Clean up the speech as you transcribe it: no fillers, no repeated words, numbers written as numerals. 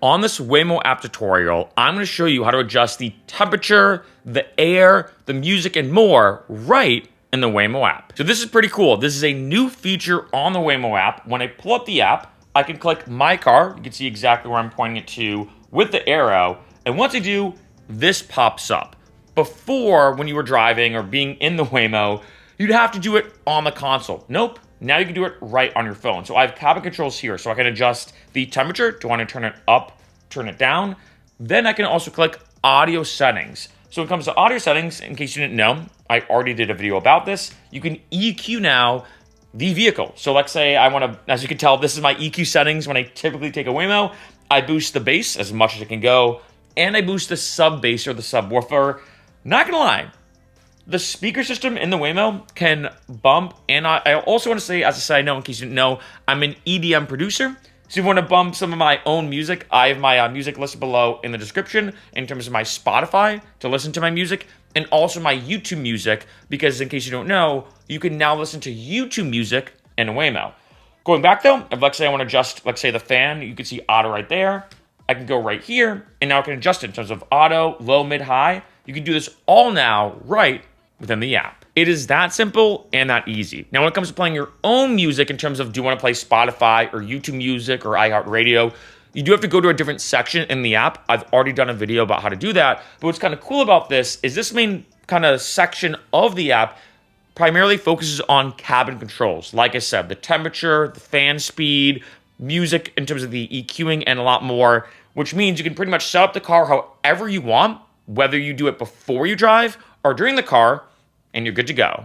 On this Waymo app tutorial, I'm going to show you how to adjust the temperature, the air, the music, and more right in the Waymo app. So this is pretty cool. This is a new feature on the Waymo app. When I pull up the app, I can click my car. You can see exactly where I'm pointing it to with the arrow. And once I do, this pops up. Before, when you were driving or being in the Waymo, you'd have to do it on the console. Nope. Now you can do it right on your phone. So I have cabin controls here, so I can adjust the temperature. Do I want to turn it up, turn it down? Then I can also click audio settings. So when it comes to audio settings, in case you didn't know, I already did a video about this. You can EQ now the vehicle. So let's say I want to, as you can tell, this is my EQ settings. When I typically take a Waymo, I boost the bass as much as it can go, and I boost the sub bass or the subwoofer. Not gonna lie, the speaker system in the Waymo can bump, and I also want to say, as a side note, in case you didn't know, I'm an EDM producer. So if you want to bump some of my own music, I have my music listed below in the description in terms of my Spotify to listen to my music, and also my YouTube music, because in case you don't know, you can now listen to YouTube music in a Waymo. Going back though, if let's say I want to adjust, let's say the fan, you can see auto right there. I can go right here, and now I can adjust it in terms of auto, low, mid, high. You can do this all now right within the app. It is that simple and that easy. Now, when it comes to playing your own music in terms of do you want to play Spotify or YouTube Music or iHeartRadio, you do have to go to a different section in the app. I've already done a video about how to do that. But what's kind of cool about this is this main kind of section of the app primarily focuses on cabin controls. Like I said, the temperature, the fan speed, music in terms of the EQing, and a lot more, which means you can pretty much set up the car however you want, whether you do it before you drive or during the car, and you're good to go.